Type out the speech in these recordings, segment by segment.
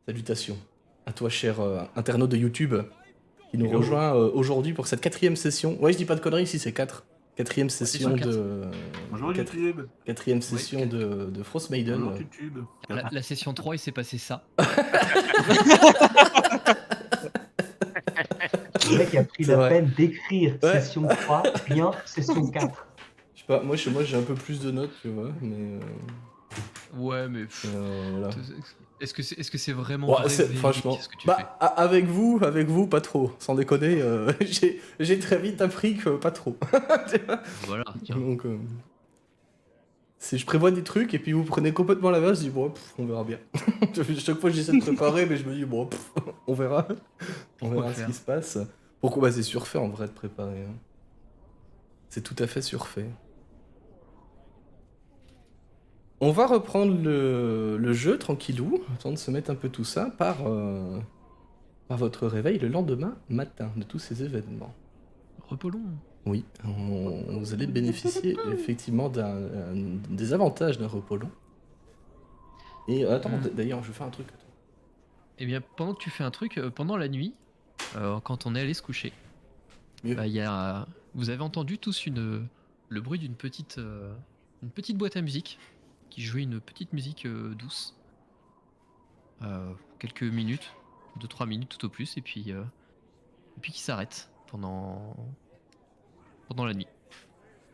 Salutations à toi, cher internaute de YouTube, qui nous Hello. rejoint aujourd'hui pour cette 4e session. Ouais, je dis pas de conneries si c'est 4. 4e session sur quatre. de. Bonjour YouTube. 4e Ouais, session de Frost Maiden. Bonjour YouTube. La session 3, il s'est passé ça. Le mec a pris C'est la vrai. peine d'écrire Ouais. session 3, bien session 4. Je sais pas, moi j'ai un peu plus de notes, tu vois, mais. Ouais, mais Voilà. est-ce que c'est vraiment Ouais, vrai, franchement, ce que tu fais? avec vous, pas trop. Sans déconner, j'ai très vite appris que pas trop. Voilà, tiens. Donc, je prévois des trucs et puis vous prenez complètement la base, je dis bon, on verra bien. Chaque fois j'essaie de préparer, mais je me dis bon, on verra. On Pourquoi verra ce faire qui se passe. Pourquoi? Bah, c'est surfait en vrai de préparer. Hein. C'est tout à fait surfait. On va reprendre le jeu tranquillou, temps de se mettre un peu tout ça par votre réveil le lendemain matin de tous ces événements. Repos long. Oui, vous allez bénéficier effectivement des avantages d'un repos long. Et attends, d'ailleurs, je vais faire un truc. Eh bien, pendant que tu fais un truc, pendant la nuit, quand on est allé se coucher, Mieux. vous avez entendu tous le bruit d'une petite boîte à musique qui jouait une petite musique douce. Quelques minutes, 2-3 minutes tout au plus, et puis qui s'arrête pendant la nuit.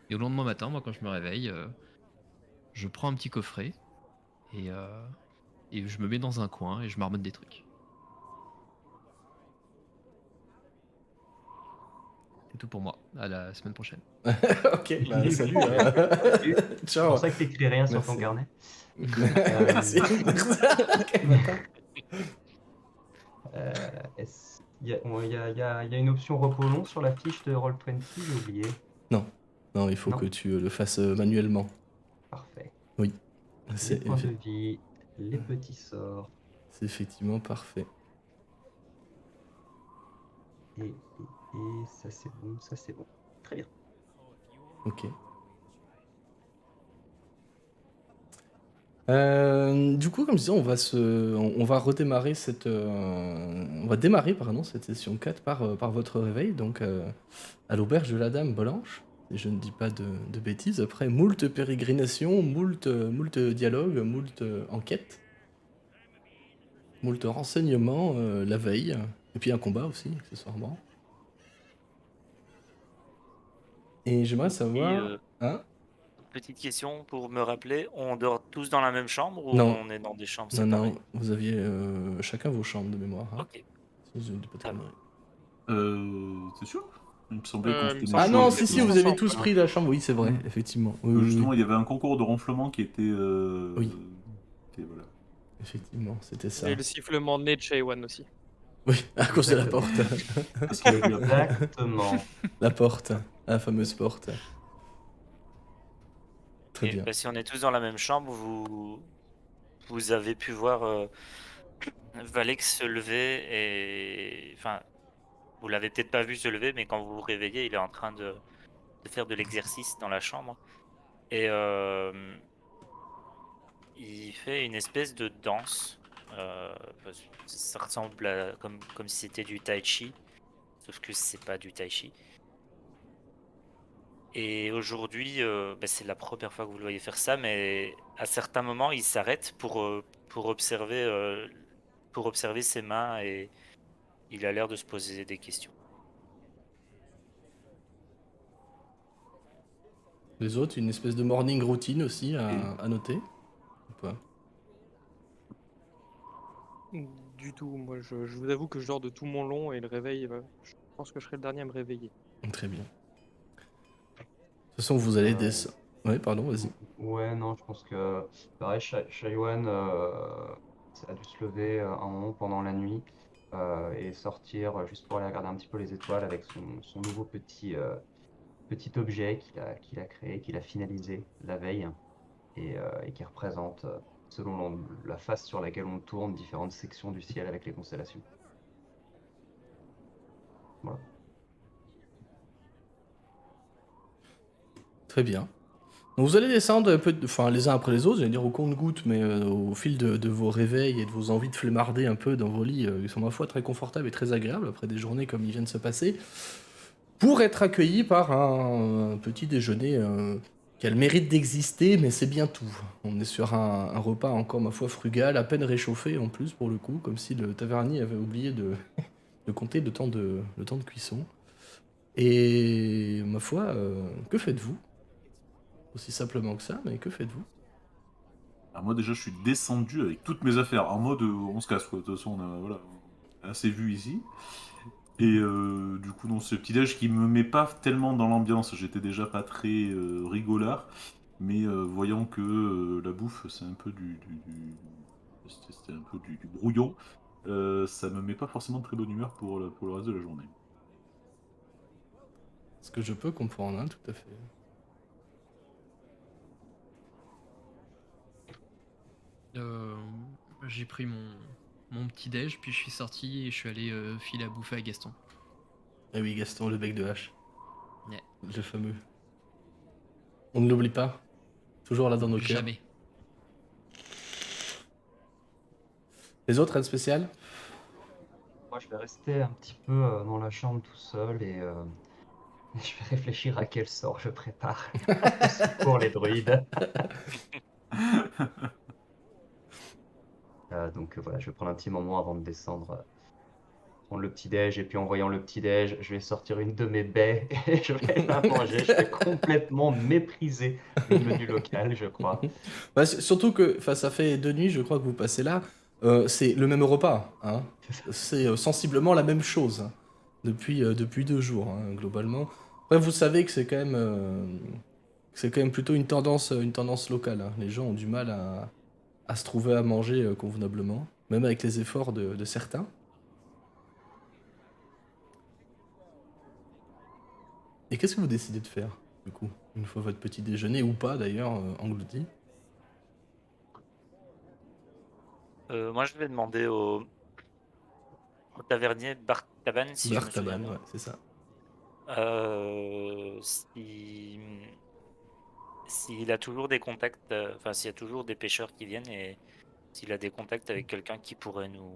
Et au lendemain matin, moi quand je me réveille, je prends un petit coffret et je me mets dans un coin et je marmonne des trucs. C'est tout pour moi. À la semaine prochaine. Ok, bah salut. C'est Ciao. pour ça que t'écris rien sur ton Merci. carnet. Merci. Quel bâtard. Il y a une option repos long sur la fiche de Roll20, j'ai oublié. Non, il faut que tu le fasses manuellement. Parfait. Oui. Les points de vie, les petits sorts. C'est effectivement parfait. Et ça c'est bon, Très bien. Ok. Du coup, comme je disais, on va redémarrer on va démarrer cette session 4 par votre réveil, donc à l'auberge de la Dame Blanche. Et je ne dis pas de bêtises. Après moult pérégrinations, moult dialogues, moult enquêtes, moult renseignements la veille, et puis un combat aussi, accessoirement. Et j'aimerais savoir... Hein? Petite question pour me rappeler, on dort tous dans la même chambre ou Non. on est dans des chambres Non, séparées? non, vous aviez chacun vos chambres de mémoire. Hein. Ok. Si je ne dis pas de conneries. C'est sûr. Il me semblait qu'on s'était Ah mis non, chaud, si, vous avez tous pris la chambre, oui, c'est vrai, effectivement. Oui, justement, il y avait un concours de ronflement qui était. Oui. Voilà. Effectivement, c'était ça. Et le sifflement de nez de Shaywan aussi. Oui, à cause de la porte. Parce qu'il a vu la porte. Exactement. La porte, la fameuse porte. Très Et bien. bah, si on est tous dans la même chambre, vous avez pu voir Valex se lever et... Enfin, vous l'avez peut-être pas vu se lever, mais quand vous vous réveillez, il est en train de faire de l'exercice dans la chambre. Et il fait une espèce de danse. Ça ressemble à comme si c'était du tai chi, sauf que c'est pas du tai chi. Et aujourd'hui, c'est la première fois que vous le voyez faire ça, mais à certains moments, il s'arrête pour observer ses mains et il a l'air de se poser des questions. Les autres, une espèce de morning routine aussi à noter. Ou pas? Du tout, moi je vous avoue que je dors de tout mon long et le réveil, je pense que je serai le dernier à me réveiller. Très bien. De toute façon, vous allez descendre. Ouais, pardon, vas-y. Ouais, non, je pense que pareil, Shaywan a dû se lever un moment pendant la nuit et sortir juste pour aller regarder un petit peu les étoiles avec son nouveau petit objet qu'il a créé, qu'il a finalisé la veille et qui représente, selon la face sur laquelle on tourne, différentes sections du ciel avec les constellations. Voilà. Très bien. Donc vous allez descendre un peu, enfin les uns après les autres, j'allais dire au compte-gouttes, mais au fil de vos réveils et de vos envies de flemmarder un peu dans vos lits, qui sont ma foi très confortables et très agréables après des journées comme ils viennent de se passer, pour être accueillis par un petit déjeuner qui a le mérite d'exister, mais c'est bien tout. On est sur un repas encore ma foi frugal, à peine réchauffé en plus pour le coup, comme si le tavernier avait oublié de, de compter le temps de cuisson. Et ma foi, que faites-vous? Aussi simplement que ça, mais que faites-vous? Alors moi déjà je suis descendu avec toutes mes affaires, en mode on se casse quoi, de toute façon on a voilà, assez vu ici. Et du coup, non, ce petit-déj qui me met pas tellement dans l'ambiance, j'étais déjà pas très rigolard, mais voyant que la bouffe c'est un peu c'était un peu du brouillon, ça me met pas forcément de très bonne humeur pour le reste de la journée. Ce que je peux comprendre, hein, tout à fait. Euh, j'ai pris mon petit déj, puis je suis sorti et je suis allé filer à bouffer à Gaston. Ah oui, Gaston, le bec de hache. Ouais. Le fameux. On ne l'oublie pas. Toujours là dans nos cœurs. Jamais. Les autres, aides spéciales? Moi, je vais rester un petit peu dans la chambre tout seul et je vais réfléchir à quel sort je prépare pour les druides. Donc voilà, je vais prendre un petit moment avant de descendre, prendre le petit-déj, et puis en voyant le petit-déj, je vais sortir une de mes baies et je vais la manger. Je vais complètement mépriser le menu local, je crois. Bah, surtout que ça fait 2 nuits, je crois que vous passez là. C'est le même repas. Hein. C'est sensiblement la même chose hein, depuis 2 jours, hein, globalement. Après, vous savez que c'est quand même plutôt une tendance locale. Hein. Les gens ont du mal à se trouver à manger convenablement, même avec les efforts de certains. Et qu'est-ce que vous décidez de faire, du coup, une fois votre petit déjeuner, ou pas d'ailleurs, englouti? Moi, je vais demander au tavernier Bartaban, si je me souviens Bartaban, bien, ouais, c'est ça. s'il a toujours des contacts, enfin s'il y a toujours des pêcheurs qui viennent et s'il a des contacts avec quelqu'un qui pourrait nous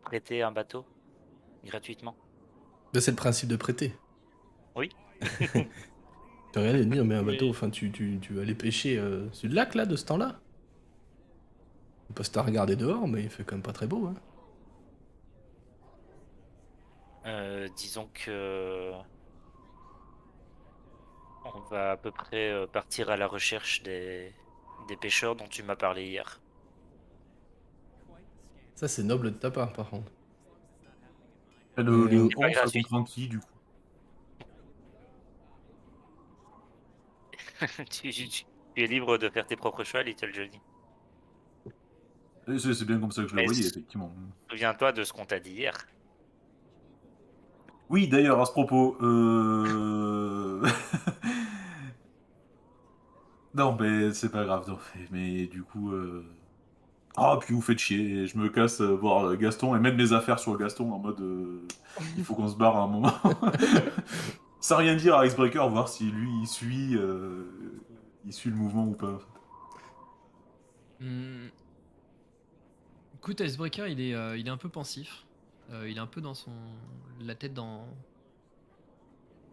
prêter un bateau gratuitement. Bah, c'est le principe de prêter. Oui. Tu regardes et dire, mais un bateau, Oui. enfin, tu vas aller pêcher sur le lac, là, de ce temps-là? On peut se t'à regarder dehors, mais il fait quand même pas très beau, hein. Disons que on va à peu près partir à la recherche des pêcheurs dont tu m'as parlé hier. Ça, c'est noble de ta part, par contre. Et Mais, les C'est pas 11, ça gratuit. comprend qui du coup? Tu es libre de faire tes propres choix, Little Johnny. C'est bien comme ça que je le Mais voyais, effectivement. souviens-toi de ce qu'on t'a dit hier. Oui, d'ailleurs, à ce propos, non, mais c'est pas grave, non, mais du coup... Ah, puis vous faites chier, et je me casse voir Gaston et mettre mes affaires sur Gaston en mode il faut qu'on se barre à un moment. Sans rien dire à Icebreaker, voir si lui il suit le mouvement ou pas. Hmm. Écoute, Icebreaker, il est un peu pensif. Il est un peu dans la tête dans.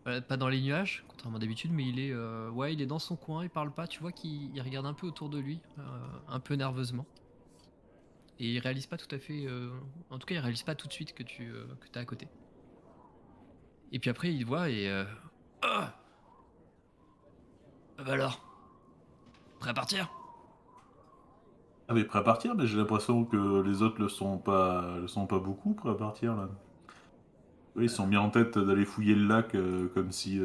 Pas dans les nuages, contrairement d'habitude, mais il est dans son coin, il parle pas. Tu vois qu'il regarde un peu autour de lui, un peu nerveusement. Et il réalise pas tout à fait. En tout cas, il réalise pas tout de suite que t'es à côté. Et puis après, il te voit et. Ah bah alors, prêt à partir? Ah, mais prêt à partir, mais j'ai l'impression que les autres le sont pas beaucoup prêts à partir là. Oui, ils sont mis en tête d'aller fouiller le lac comme si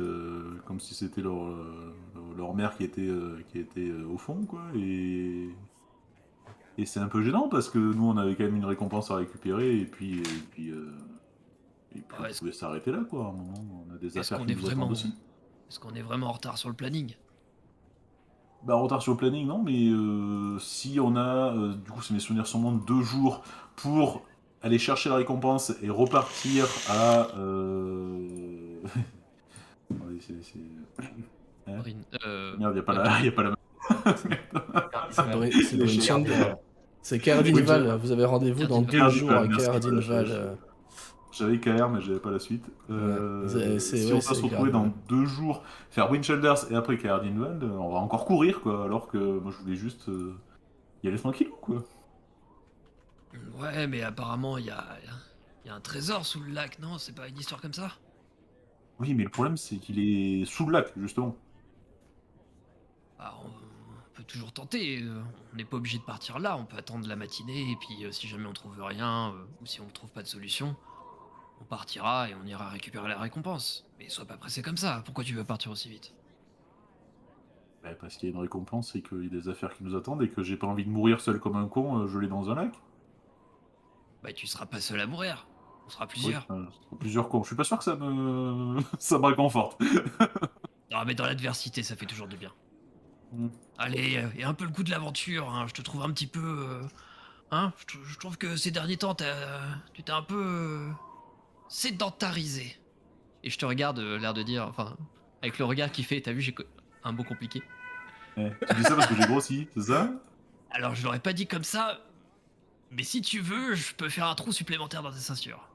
c'était leur mère qui était au fond, quoi. Et c'est un peu gênant parce que nous, on avait quand même une récompense à récupérer et puis on Ah, pouvait s'arrêter là, quoi. À un moment, on a des Est-ce affaires qu'on qui est nous attendent vraiment. aussi. Est-ce qu'on est vraiment en retard sur le planning? Bah, retard sur le planning, non, mais si on a, du coup, si mes souvenirs sont bons, 2 jours pour aller chercher la récompense et repartir à. Attendez, Hein Brin. Merde, y a pas la... y a pas la... C'est Bryn Chandler. C'est Cardinval, vous avez rendez-vous dans 2 Cardinval. jours à Merci, Cardinval. voilà, j'avais KR, mais j'avais pas la suite. Si ouais, on va se retrouver dans 2 jours, faire Wind Shoulders et après Cardinval, on va encore courir, quoi. Alors que moi, je voulais juste y aller tranquille, quoi. Ouais, mais apparemment, il y a un trésor sous le lac, non? C'est pas une histoire comme ça? Oui, mais le problème, c'est qu'il est sous le lac, justement. Ah, on peut toujours tenter. On n'est pas obligé de partir là. On peut attendre la matinée. Et puis, si jamais on trouve rien, ou si on ne trouve pas de solution, on partira et on ira récupérer la récompense. Mais sois pas pressé comme ça. Pourquoi tu veux partir aussi vite? Bah, parce qu'il y a une récompense et qu'il y a des affaires qui nous attendent et que j'ai pas envie de mourir seul comme un con, gelé dans un lac. Bah, tu seras pas seul à mourir. On sera Oui, plusieurs. plusieurs cons. Je suis pas sûr que ça me... ça me réconforte. Non, mais dans l'adversité, ça fait toujours du bien. Mm. Allez, et un peu le goût de l'aventure. Hein. Je te trouve un petit peu. Hein, je trouve que ces derniers temps, tu t'es un peu sédentarisé. Et je te regarde, l'air de dire, enfin, avec le regard qu'il fait, t'as vu, j'ai un mot compliqué. Tu dis ça parce que j'ai grossi, c'est ça? Alors, je l'aurais pas dit comme ça, mais si tu veux, je peux faire un trou supplémentaire dans tes ceintures.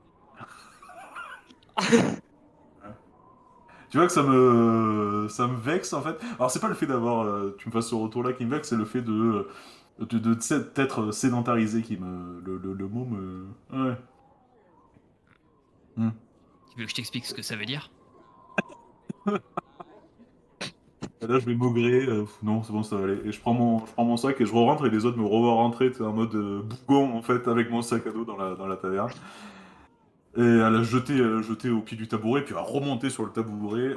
Tu vois que ça me vexe en fait. Alors c'est pas le fait d'avoir tu me fasses ce retour là qui me vexe, c'est le fait d'être sédentarisé qui me le mot me ouais. Hmm. Tu veux que je t'explique ce que ça veut dire? Là je vais maugrer, non c'est bon ça va aller. Et je prends mon sac et je rentre et les autres me revoient rentrer en mode bougon en fait avec mon sac à dos dans la taverne. Et à la jeter au pied du tabouret puis à remonter sur le tabouret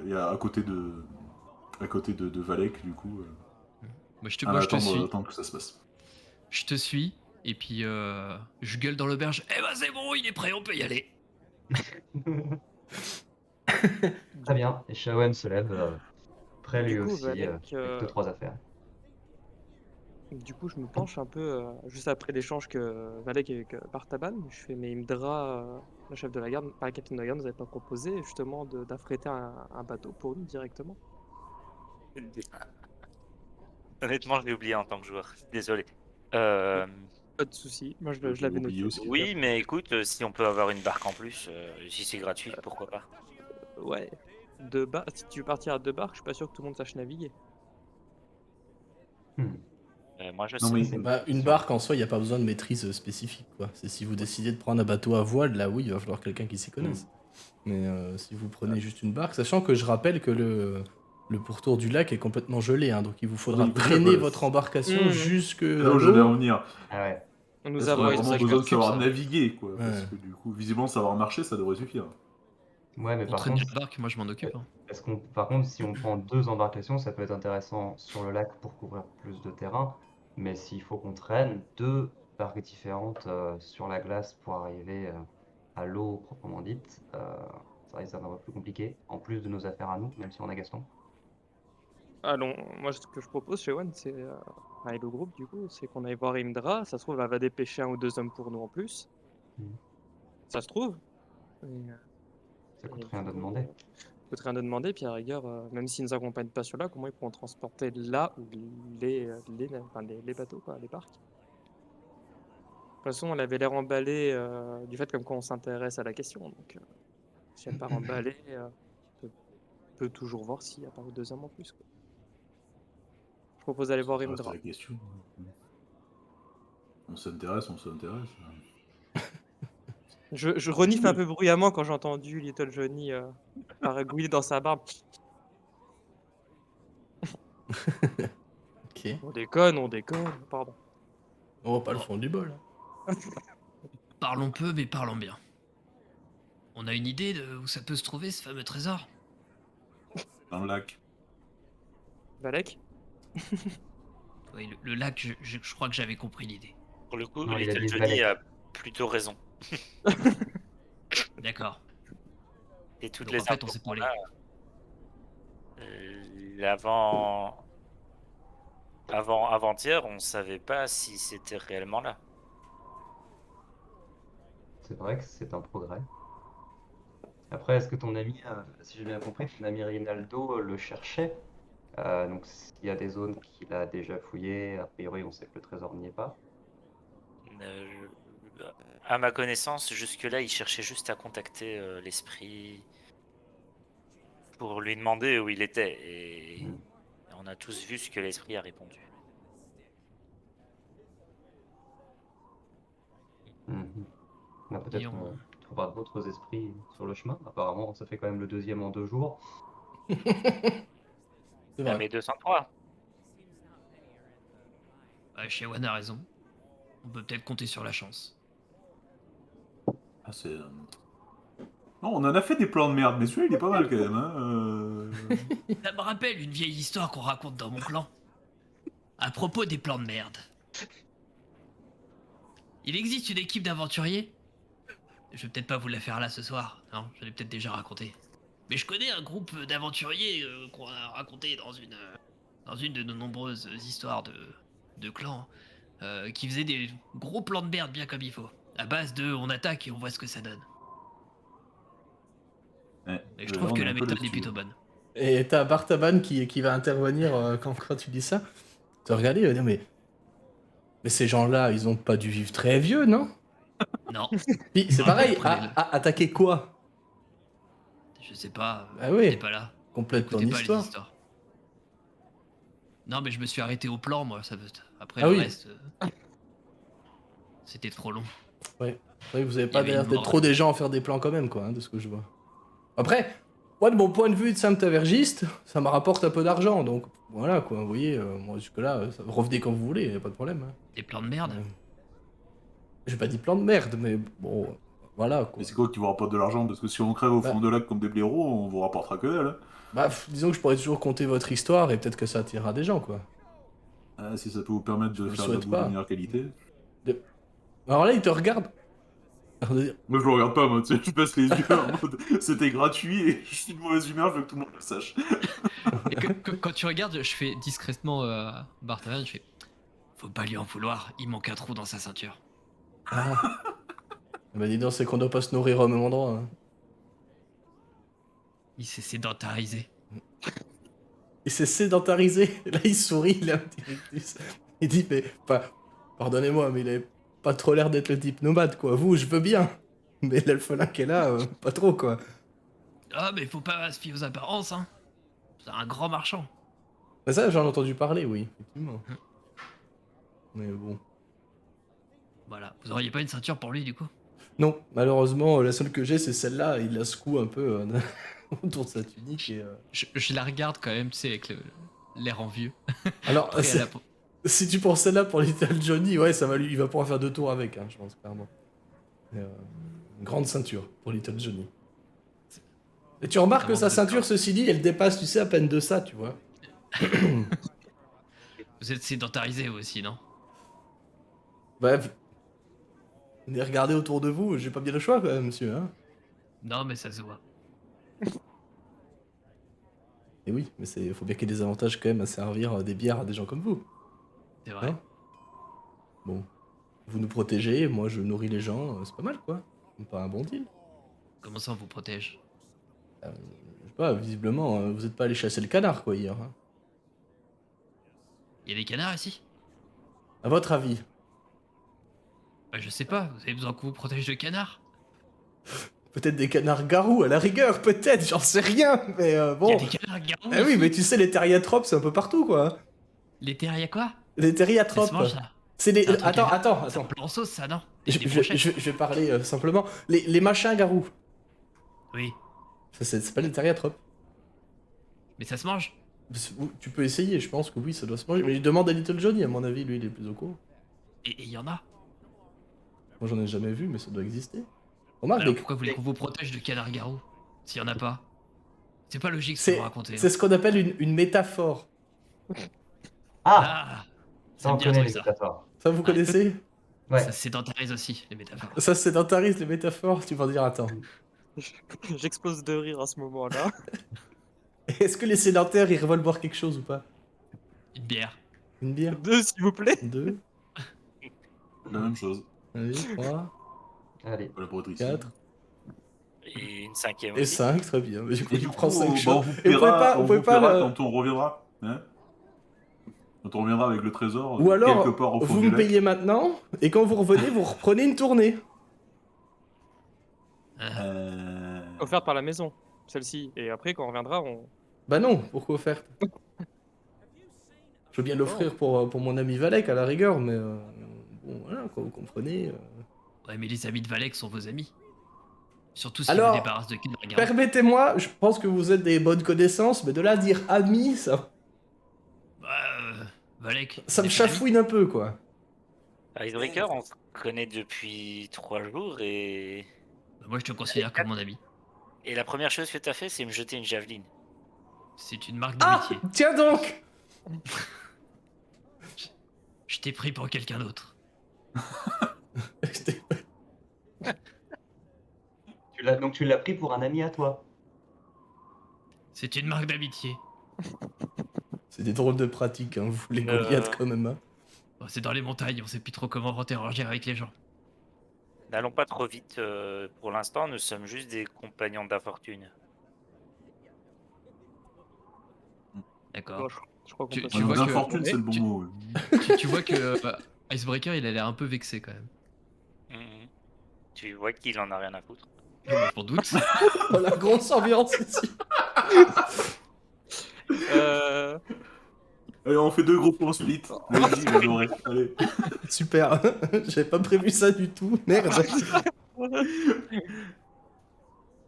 et à côté de Valek du coup Moi, je te suis. attendre que ça se passe. Je te suis, et puis je gueule dans l'auberge. Eh ben, c'est bon, il est prêt, on peut y aller. Très bien. Et Shawen se lève, prêt lui Du coup, aussi, Valek, avec 2-3 affaires. du coup, je me penche un peu juste après l'échange que Valek a eu avec Bartaban. Je fais, mais Imdra, le chef de la garde, pas le capitaine de la garde, nous avait pas proposé justement d'affréter un bateau pour nous directement. Honnêtement, je l'ai oublié en tant que joueur. Désolé. Euh, Pas de souci. Moi, je Je l'avais l'ai oublié noté. aussi. oui, mais écoute, si on peut avoir une barque en plus, si c'est gratuit, pourquoi pas. Ouais. Si tu veux partir à 2 barques, je suis pas sûr que tout le monde sache naviguer. Hmm. Moi, je Non, sais. mais C'est une Bah, bonne une question. barque en soi, il n'y a pas besoin de maîtrise spécifique, quoi. C'est si vous décidez de prendre un bateau à voile, là oui, il va falloir quelqu'un qui s'y connaisse. Mais si vous prenez juste une barque, sachant que je rappelle que le pourtour du lac est complètement gelé, hein, donc il vous faudra Oui, traîner voilà, votre c'est embarcation Mhm. jusque à là où j'allais en l'eau. venir. Ah ouais. On Là, nous ça a aurait envoyé vraiment ça, je besoin de m'occupe, savoir ça. naviguer, quoi. Parce Ouais. que du coup, visiblement, savoir marcher, ça devrait suffire. Ouais, mais Pour par traîner contre, la barque, moi je m'en occupe. Hein. par contre, si on prend 2 embarcations, ça peut être intéressant sur le lac pour couvrir plus de terrain. Mais s'il faut qu'on traîne 2 barques différentes sur la glace pour arriver à l'eau proprement dite, ça risque d'être un peu plus compliqué, en plus de nos affaires à nous, même si on a Gaston. Allons, moi, ce que je propose chez One, c'est, avec le groupe, du coup, c'est qu'on aille voir Imdra. Ça se trouve, elle va dépêcher 1 ou 2 hommes pour nous en plus. Mhm. Ça se trouve. Et, Ça coûte et rien du de coup, demander. peut rien de demander. Puis à la rigueur, même s'ils ne nous accompagnent pas sur là, comment ils pourront transporter là où les bateaux, quoi, les barques. De toute façon, elle avait l'air emballée du fait comme quoi on s'intéresse à la question. Donc, si elle part emballée, peut toujours voir s'il y a pas 2 hommes en plus, quoi. Je propose d'aller voir Ça reste Imdra. la question. On s'intéresse, on s'intéresse. Je renifle un peu bruyamment quand j'ai entendu Little Johnny paragouiller dans sa barbe. Ok. On déconne, pardon. On va pas le fond du bol. Parlons peu, mais parlons bien. On a une idée de où ça peut se trouver, ce fameux trésor? Dans le lac. Valek? Oui, le lac, je crois que j'avais compris l'idée. Pour le coup, Non, il a Little dit Johnny Valek. a plutôt raison. D'accord. Et toutes Donc les en fait, on infos s'est qu'on parlé. a, avant-hier, on savait pas si c'était réellement là. C'est vrai que c'est un progrès. Après, est-ce que ton ami, si j'ai bien compris, ton ami Rinaldo le cherchait? Donc s'il y a des zones qu'il a déjà fouillées, a priori on sait que le trésor n'y est pas. À ma connaissance, jusque-là, il cherchait juste à contacter l'esprit pour lui demander où il était. Et Hmm. on a tous vu ce que l'esprit a répondu. Mhm. Bah, Et peut-être on... on trouvera d'autres esprits sur le chemin. Apparemment, ça fait quand même le deuxième en 2 jours. C'est Ah, vrai. mais 203. Shewan a raison. On peut peut-être compter sur la chance. Ah, c'est. Non, on en a fait des plans de merde, mais celui-là, il est pas mal quand même. Hein. Ça me rappelle une vieille histoire qu'on raconte dans mon clan. À propos des plans de merde. Il existe une équipe d'aventuriers. Je vais peut-être pas vous la faire là ce soir, non, je l'ai peut-être déjà raconté. Mais je connais un groupe d'aventuriers qu'on a raconté dans une de nos nombreuses histoires de clans, qui faisaient des gros plans de merde bien comme il faut. À base de on attaque et on voit ce que ça donne. Ouais, Et je là, trouve on que est la un peu méthode est là-dessus. plutôt bonne. Et t'as Bartaban qui va intervenir quand tu dis ça. Tu vas regarder, il va dire mais ces gens-là, ils ont pas dû vivre très vieux, non? Non, Puis c'est pareil, prenez-le. attaquer quoi? Je sais pas, Ah j'étais oui, pas là. complète ton J'écoutais pas les histoire. histoires. Non, mais je me suis arrêté au plan, moi. Ça veut... Après Ah le oui, reste, c'était trop long. ouais. Oui, vous avez Il y pas avait une l'air d'être mort. trop des gens à faire des plans quand même, quoi, hein, de ce que je vois. Après, moi, de mon point de vue de simple tavergiste, ça me rapporte un peu d'argent, donc voilà, quoi, vous voyez, moi, jusque-là, revenez quand vous voulez, y a pas de problème. Hein. Des plans de merde. J'ai pas dit plan de merde, mais bon, voilà, quoi. Mais c'est quoi qui vous rapporte de l'argent? Parce que si on crève au fond Bah, de lac comme des blaireaux, on vous rapportera que dalle. Hein. disons que je pourrais toujours compter votre histoire et peut-être que ça attirera des gens, quoi. Ah, si ça peut vous permettre Je de le faire de la souhaite bouffe de pas. meilleure qualité. De- Alors là, il te regarde. Moi, je le regarde pas, moi, tu sais, je baisse les yeux en mode c'était gratuit et je suis de mauvaise humeur, je veux que tout le monde le sache. Et quand tu regardes, je fais discrètement à Bartman, je fais faut pas lui en vouloir, il manque un trou dans sa ceinture. Ah, bah dis donc, c'est qu'on doit pas se nourrir au même endroit. Hein. Il s'est sédentarisé. Il s'est sédentarisé. Là, il sourit, il a un petit rictus. Il dit, mais, pardonnez-moi, mais il avait pas trop l'air d'être le type nomade, quoi. Vous, je veux bien. Mais l'alphelin qui est là, pas trop, quoi. Ah, mais faut pas se fier aux apparences, hein. C'est un grand marchand. Mais ça, j'en ai entendu parler, oui, effectivement. Hmm. Mais bon. Voilà, vous auriez pas une ceinture pour lui du coup? Non, malheureusement, la seule que j'ai, c'est celle-là. Il la secoue un peu autour de sa tunique. Et, Je la regarde quand même, tu sais, avec l'air envieux. Alors, Prêt à la... si tu prends celle-là pour Little Johnny, ouais, ça va lui, il va pouvoir faire 2 tours avec, hein, je pense, clairement. Et, une grande ceinture pour Little Johnny. Et tu remarques que Vraiment sa ceinture, d'accord. ceci dit, elle dépasse, tu sais, à peine de ça, tu vois. Vous êtes sédentarisé vous aussi, non? Bref. Regardez autour de vous, j'ai pas bien le choix, quand même, monsieur, hein. Non, mais ça se voit. Et oui, mais faut bien qu'il y ait des avantages, quand même, à servir des bières à des gens comme vous. C'est vrai. Hein. Bon. Vous nous protégez, moi je nourris les gens, c'est pas mal, quoi. Pas un bon deal. Comment ça on vous protège? Je sais pas, visiblement, vous êtes pas allé chasser le canard, quoi, hier. Hein. Il y a des canards ici? À votre avis? Bah, je sais pas, vous avez besoin qu'on vous protège de canards? Peut-être des canards garous, à la rigueur, peut-être, j'en sais rien, mais Il y bon. a des canards garous Eh oui, ici? mais tu sais, les terriatropes, c'est un peu partout, quoi. Les terriers quoi? Les Ça se terriatropes. mange ça? C'est des. C'est un truc Attends, à- attends, C'est un attends. plat en sauce ça, non? Je, Des je- brochettes? je vais parler simplement. Les machins garous. Oui, Ça, c'est pas des terriatropes. mais ça se mange? Tu peux essayer, je pense que oui, ça doit se manger. Mais demande à Little Johnny, à mon avis, lui, il est plus au courant. Et il y en a? Moi, j'en ai jamais vu, mais ça doit exister. Remarque, Alors pourquoi vous voulez qu'on vous protège de canards garous? S'il y en a pas? C'est pas logique ce que c'est vous racontez. c'est ce qu'on appelle une métaphore. Ah! Ah! Ça, Ça me on dit un connaît truc les ça. métaphores. Ça, vous connaissez? Ouais. Ça sédentarise aussi, les métaphores. Ça, c'est sédentarise, les métaphores. Tu vas dire, attends. J'explose de rire à ce moment-là. Est-ce que les sédentaires, ils veulent boire quelque chose ou pas? Une bière. Une bière? 2, s'il vous plaît. 2, La même chose. allez, 3, Allez. Voilà pour être ici. 4. Et une 5e Et aussi. 5, très bien. Du coup, Et il du prend coup, 5 bah, shots. on vous Et vous pouvez paiera, pas, on vous pouvez vous pas paiera le- quand on reviendra. Hein, quand on reviendra avec le trésor, Ou quelque alors, part au fond vous du me lac. payez maintenant, et quand vous revenez, vous reprenez une tournée. Offerte par la maison, celle-ci. Et après, quand on reviendra, on. Bah non, pourquoi offerte? Je veux bien l'offrir pour mon ami Valek à la rigueur, mais bon, voilà, quoi, vous comprenez. Ouais, mais les amis de Valek sont vos amis. Surtout s'ils vous Alors, débarrassent de Kidnagar. permettez-moi, je pense que vous êtes des bonnes connaissances, mais de là à dire ami, ça Bah, Valek, me c'est ton ami. chafouine un peu, quoi. Icebreaker, on se connaît depuis 3 jours et... Bah, moi, je te considère comme mon ami. Et la première chose que t'as fait, c'est me jeter une javeline. C'est une marque Ah, d'amitié. tiens donc. Je t'ai pris pour quelqu'un d'autre. Donc tu l'as pris pour un ami à toi. C'est une marque d'amitié. C'est des drôles de pratiques, hein, vous les Goliaths quand même. Hein. Bon, c'est dans les montagnes, on sait plus trop comment interagir avec les gens. N'allons pas trop vite. Pour l'instant, nous sommes juste des compagnons d'infortune. D'accord. Je crois qu'on Tu- peut tu se vois faire que- D'infortune, tourner. c'est le bon tu- mot. Ouais. Tu vois que Icebreaker, il a l'air un peu vexé quand même. Mhm. Tu vois qu'il en a rien à foutre. Je m'en doute. Oh, la grosse ambiance ici. Allez, on fait 2 gros points split. Vas-y, vous aurez. Allez. Super. J'avais pas prévu ça du tout. Merde.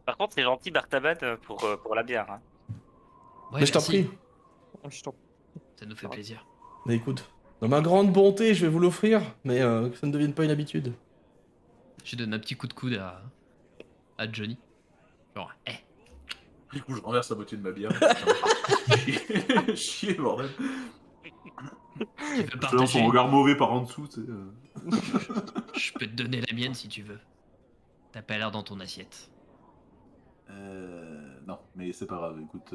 Par contre, c'est gentil, Bartaban, pour la bière. Hein. Ouais, Mais je t'en merci. prie. Je t'en- Ça nous fait plaisir. Mais écoute, dans ma grande bonté, je vais vous l'offrir, mais que ça ne devienne pas une habitude. Je donne un petit coup de coude à Johnny. Genre, Du coup, je renverse la moitié de ma bière. Chier, bordel. tu veux Je lance partager? son regard mauvais par en dessous, tu sais. Je peux te donner la mienne si tu veux. T'as pas l'air dans ton assiette. Non, mais c'est pas grave, écoute.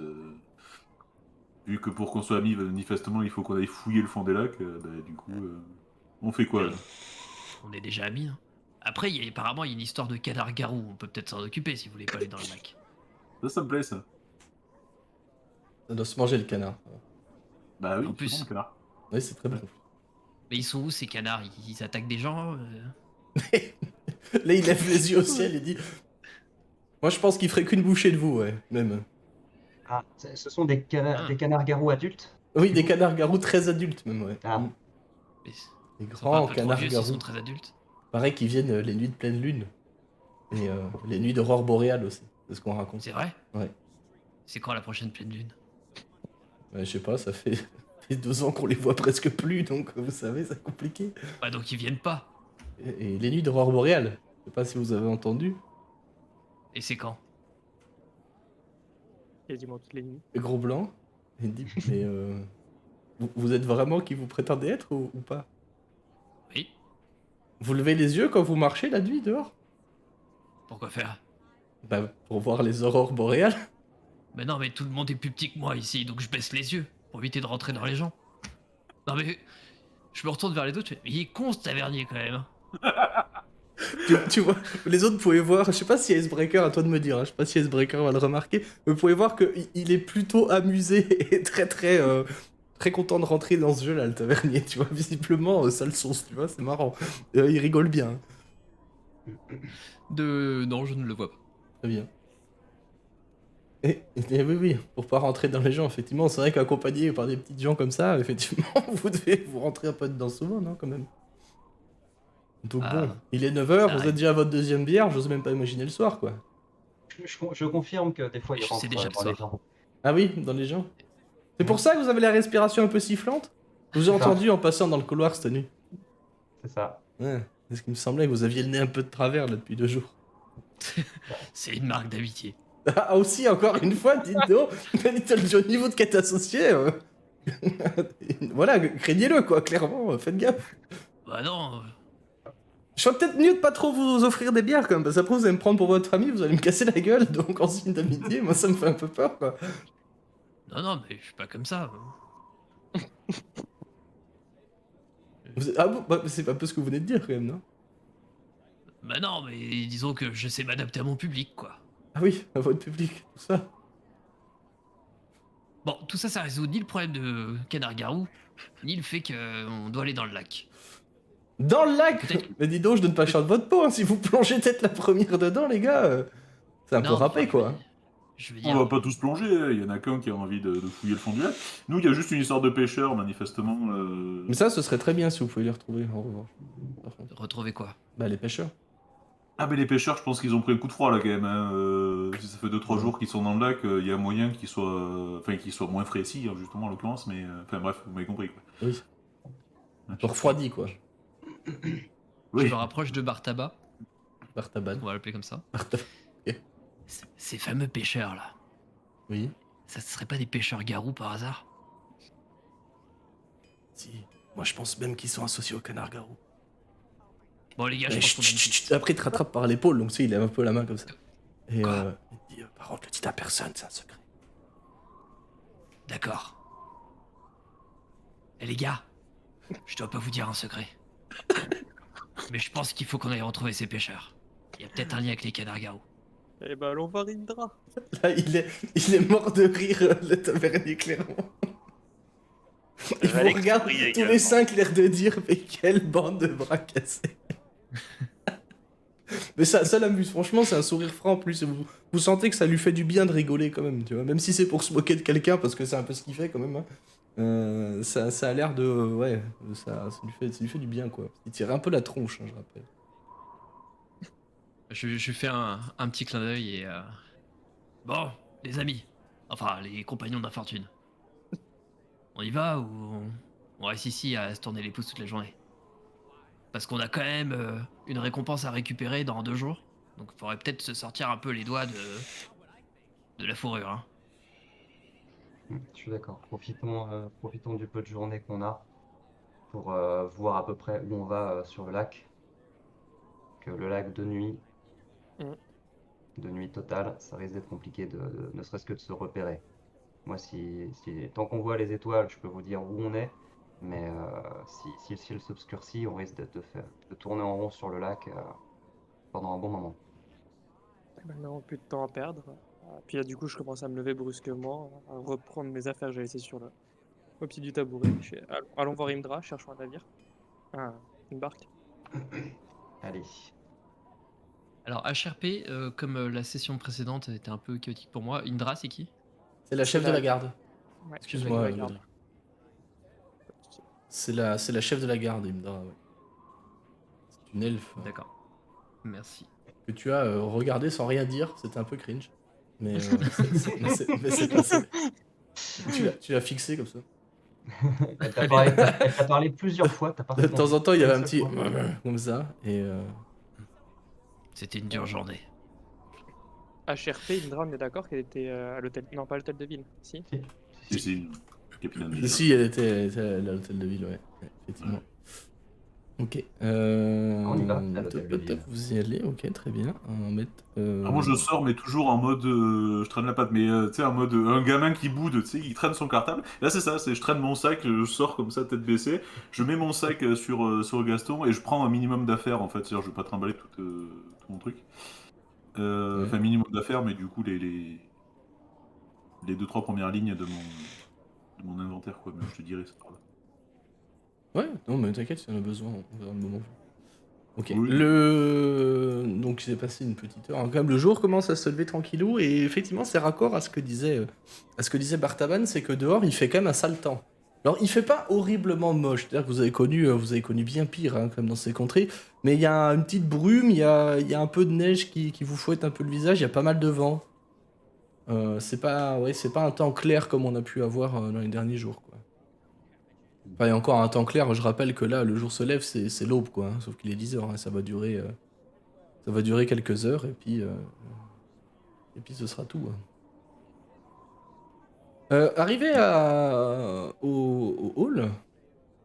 Vu que pour qu'on soit amis, manifestement, il faut qu'on aille fouiller le fond des lacs, bah, du coup, on fait quoi là? On est déjà amis. Hein. Après, apparemment, il y a une histoire de canard-garou. On peut peut-être s'en occuper si vous voulez pas aller dans le lac. Ça me plaît, ça. Ça doit se manger le canard. Bah oui, En plus. c'est bon, le canard. Oui, c'est très bon. Mais ils sont où ces canards? Ils attaquent des gens Là, il lève les yeux au ciel et dit moi, je pense qu'il ferait qu'une bouchée de vous, ouais, même. Ah, ce sont des canards-garous adultes. Oui, des canards-garous très adultes, même, ouais. Ah. Mm. Mais Des ils sont pas un grands peu trop vieux s'ils canards-garous. sont très adultes. Pareil qu'ils viennent les nuits de pleine lune. Et les nuits d'aurore boréale aussi. C'est ce qu'on raconte. C'est vrai? Ouais. C'est quand la prochaine pleine lune? Ouais, je sais pas, ça fait 2 ans qu'on les voit presque plus, donc vous savez, c'est compliqué. Bah donc ils viennent pas. Et les nuits d'aurore boréale, je sais pas si vous avez entendu. Et c'est quand? Quasiment toutes les nuits. Gros blanc. Il dit mais vous êtes vraiment qui vous prétendez être ou pas? Oui. Vous levez les yeux quand vous marchez la nuit dehors? Pourquoi faire? Bah, pour voir les aurores boréales. Mais non, mais tout le monde est plus petit que moi ici, donc je baisse les yeux pour éviter de rentrer dans les gens. Non mais je me retourne vers les autres, je fais, mais il est con ce tavernier quand même. Hein. Tu vois, les autres pouvaient voir, je sais pas si Icebreaker, à toi de me dire, hein, je sais pas si Icebreaker va le remarquer, mais vous pouvez voir qu'il est plutôt amusé et très content de rentrer dans ce jeu-là, le tavernier, tu vois, visiblement, ça le sauce, tu vois, c'est marrant. Il rigole bien. Non, je ne le vois pas. Très bien. Et oui, pour pas rentrer dans les gens, effectivement, c'est vrai qu'accompagné par des petites gens comme ça, effectivement, vous devez vous rentrer un peu dedans souvent, non, quand même. Donc Ah, bon, il est ça 9h, vous arrive. êtes déjà à votre deuxième bière, j'ose même pas imaginer le soir, quoi. Je confirme que des fois il Je sais rentre déjà le dans les soir. gens. Ah oui, dans les gens. C'est pour ça que vous avez la respiration un peu sifflante? Je vous ai C'est ça. entendu en passant dans le couloir cette nuit. C'est ça. Ouais, parce qu'il me semblait que vous aviez le nez un peu de travers là depuis 2 jours. C'est une marque d'amitié. Ah aussi, encore une fois, dites donc, Little Johnny, votre quête associée. Voilà, craignez-le quoi, clairement, faites gaffe. Bah non, Je ferais peut-être mieux de pas trop vous offrir des bières quand même, parce qu'après vous allez me prendre pour votre famille, vous allez me casser la gueule, donc en signe d'amitié, moi ça me fait un peu peur quoi. non, mais je suis pas comme ça. Ah bon, bah, c'est pas peu ce que vous venez de dire quand même, non? Bah non, mais disons que je sais m'adapter à mon public, quoi. Ah oui, à votre public, tout ça. Bon, tout ça, ça résout ni le problème de Canard-Garou, ni le fait qu'on doit aller dans le lac. Dans le lac. Peut-être. Mais dis donc, je donne pas cher de votre peau, hein. Si vous plongez tête la première dedans, les gars, c'est un peu Non, mais râpé, enfin, quoi. je veux On va dire. pas tous plonger, hein. Il y en a qu'un qui a envie de fouiller le fond du lac. Nous, il y a juste une histoire de pêcheurs, manifestement. Mais ça, ce serait très bien si vous pouvez les retrouver, en revanche. Par contre. Retrouver quoi? Bah, les pêcheurs. Ah, mais les pêcheurs, je pense qu'ils ont pris un coup de froid, là, quand même. Hein. Si ça fait 2-3 Ouais. jours qu'ils sont dans le lac, il y a moyen qu'ils soient... Enfin, qu'ils soient moins frais ici, hein, justement, en l'occurrence, mais... Enfin, bref, vous m'avez compris, quoi. Oui. Ouais. Peu refroidi, quoi. Je Oui. me rapproche de Bartaba, Bartaban. on va l'appeler comme ça. Bartaban. Ces fameux pêcheurs là, Oui. ça serait pas des pêcheurs garous par hasard? Si. Moi, je pense même qu'ils sont associés au canard-garou. Bon les gars, je Mais pense qu'on a une chut, piste. chut. Après, il te rattrape par l'épaule, donc tu sais, il lève un peu la main comme ça. Et Quoi il te dit, par contre, le dites à personne, c'est un secret. D'accord. Eh les gars, je dois pas vous dire un secret. Mais je pense qu'il faut qu'on aille retrouver ces pêcheurs. Il y a peut-être un lien avec les canards-garous. Eh ben, allons voir Indra. Là, il est mort de rire, le tavernier, clairement. Il vous Valek regarde sourit tous également. les 5 l'air de dire, mais quelle bande de bras cassés. Mais ça l'amuse, franchement, c'est un sourire franc en plus. Et vous sentez que ça lui fait du bien de rigoler quand même, tu vois. Même si c'est pour se moquer de quelqu'un, parce que c'est un peu ce qu'il fait quand même. Hein. Ça a l'air de. Ouais, ça lui fait du bien, quoi. Il tire un peu la tronche, hein, je rappelle. Je fais un petit clin d'œil et... Bon, les amis. Enfin, les compagnons d'infortune. On y va ou on reste ici à se tourner les pouces toute la journée? Parce qu'on a quand même une récompense à récupérer dans 2 jours. Donc il faudrait peut-être se sortir un peu les doigts de la fourrure. Hein. Je suis d'accord. Profitons du peu de journée qu'on a pour voir à peu près où on va sur le lac. Que le lac Mm. de nuit totale, ça risque d'être compliqué ne serait-ce que de se repérer. Moi, tant qu'on voit les étoiles, je peux vous dire où on est. Mais si le ciel s'obscurcit, on risque de tourner en rond sur le lac pendant un bon moment. Maintenant, plus de temps à perdre. Puis là, du coup, je commence à me lever brusquement, à reprendre mes affaires que j'avais laissées au pied du tabouret. Allons voir Indra, cherchons un navire. Une barque. Allez. Alors HRP, comme la session précédente était un peu chaotique pour moi, Indra c'est qui? C'est la chef de la garde. Ouais, Excuse-moi, je vais Audrey. C'est la chef de la garde, Imdra, ouais. C'est une elfe D'accord. Merci. que tu as regardé sans rien dire. C'était un peu cringe. Mais c'est passé. Tu l'as fixé comme ça. Elle t'a parlé plusieurs fois, t'as pas De temps répondu en temps, il y avait un une petit seule fois. comme ça. Et C'était une dure journée. HRP, Indra, on est d'accord qu'elle était à l'hôtel. Non, pas à l'hôtel de ville. Si. Si, si, capitaine Villa. si, elle était à l'hôtel de ville, ouais. Effectivement. Ouais. Ok. On y va, à l'hôtel de Top, ville. vous y allez, ok, très bien. On va mettre. Ah, moi je sors, mais toujours en mode. Je traîne la patte, mais tu sais, en mode un gamin qui boude, tu sais, qui traîne son cartable. Là, c'est ça, je traîne mon sac, je sors comme ça, tête baissée. Je mets mon sac sur Gaston et je prends un minimum d'affaires en fait. C'est-à-dire, je vais pas trimballer tout mon truc. Enfin, minimum d'affaires, mais du coup, les 2-3 premières lignes de mon inventaire, quoi. Mais je te dirai ça. Ouais, non, mais t'inquiète, si on a besoin, on verra le moment. Ok. Oui. Donc, il s'est passé une petite heure. Quand même, le jour commence à se lever tranquillou, et effectivement, c'est raccord à ce que disait Bartaban, c'est que dehors, il fait quand même un sale temps. Alors, il fait pas horriblement moche, c'est-à-dire que vous avez connu bien pire, hein, comme dans ces contrées, mais il y a une petite brume, il y a un peu de neige qui vous fouette un peu le visage, il y a pas mal de vent. C'est pas un temps clair comme on a pu avoir dans les derniers jours, quoi. Enfin, il y a encore un temps clair, je rappelle que là, le jour se lève, c'est l'aube, quoi, hein, sauf qu'il est 10 heures, hein, ça va durer quelques heures, et puis ce sera tout. Hein. Arrivé au hall,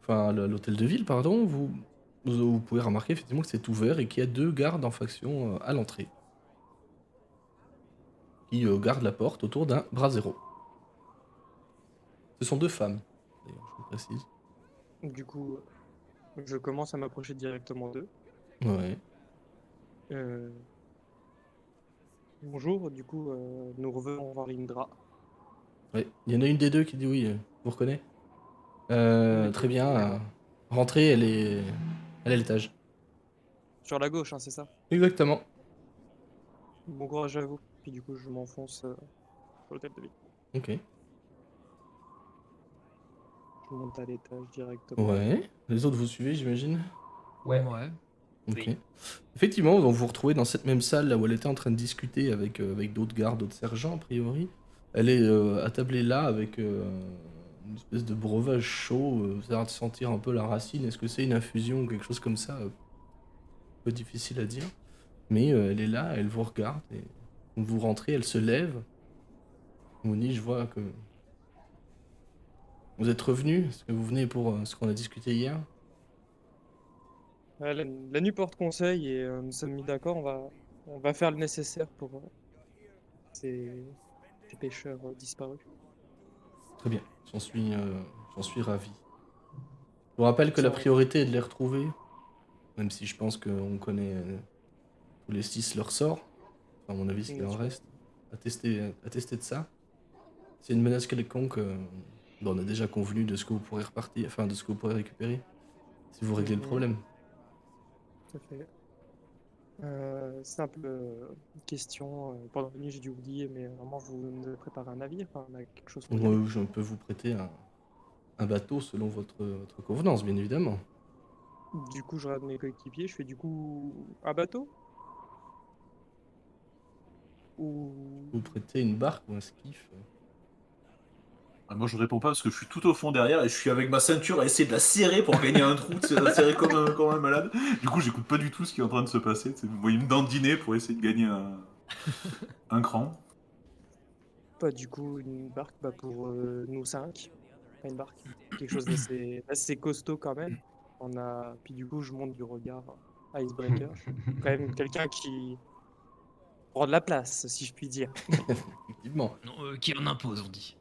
enfin à l'hôtel de ville, pardon, vous pouvez remarquer effectivement que c'est ouvert et qu'il y a 2 gardes en faction à l'entrée. Qui gardent la porte autour d'un brasero. Ce sont 2 femmes, d'ailleurs, je vous précise. Du coup, je commence à m'approcher directement d'eux. Ouais. Euh, Bonjour, du coup, nous revenons voir Indra. Ouais. Il y en a une des deux qui dit oui, vous reconnaissez. Oui, Très bien. Rentrez, elle est à l'étage. sur la gauche, hein, c'est ça? Exactement. Bon courage à vous. Puis du coup, je m'enfonce sur l'hôtel de ville. Ok. Je monte à l'étage directement. Ouais. Les autres vous suivez, j'imagine. Ouais. Ouais. Ok. Oui. Effectivement, donc vous vous retrouvez dans cette même salle là où elle était en train de discuter avec d'autres gardes, d'autres sergents a priori. Elle est attablée là avec une espèce de breuvage chaud. Vous avez l'air de sentir un peu la racine. Est-ce que c'est une infusion ou quelque chose comme ça? Un peu difficile à dire. Mais elle est là, elle vous regarde et vous rentrez, elle se lève. Vous dit, je vois que vous êtes revenu. Est-ce que vous venez pour ce qu'on a discuté hier? La nuit porte conseil et nous sommes mis d'accord. On va faire le nécessaire pour ces, ces pêcheurs disparus. Très bien, j'en suis ravi. Je vous rappelle que la priorité est de les retrouver, même si je pense qu'on connaît tous les 6 leur sort. Enfin, à mon avis, ce qu'il en Bien sûr. reste. Attester de ça. C'est une menace quelconque. On a déjà convenu de ce que vous pourrez repartir, enfin de ce que vous pourrez récupérer, si vous réglez le Mhm. problème. Tout à fait. Simple question. Pendant la nuit, j'ai dû oublier, mais vraiment, vous nous avez préparé un navire, enfin, on a quelque chose pour y aller. Je peux vous prêter un bateau selon votre convenance, bien évidemment. Du coup, je regarde mes coéquipiers, je fais du coup un bateau? Ou... Vous prêtez une barque ou un skiff. Ah, moi je réponds pas parce que je suis tout au fond derrière et je suis avec ma ceinture à essayer de la serrer pour gagner un trou, tu sais, la serrer comme un malade. Du coup j'écoute pas du tout ce qui est en train de se passer. Tu sais, vous voyez me dandiner pour essayer de gagner un cran. Pas du coup une barque bah, pour nous 5. Pas une barque. Quelque chose d'assez costaud quand même. On a... Puis du coup, je monte du regard icebreaker. Quand même quelqu'un qui prend de la place, si je puis dire. Effectivement. Non, qui en impose, on dit.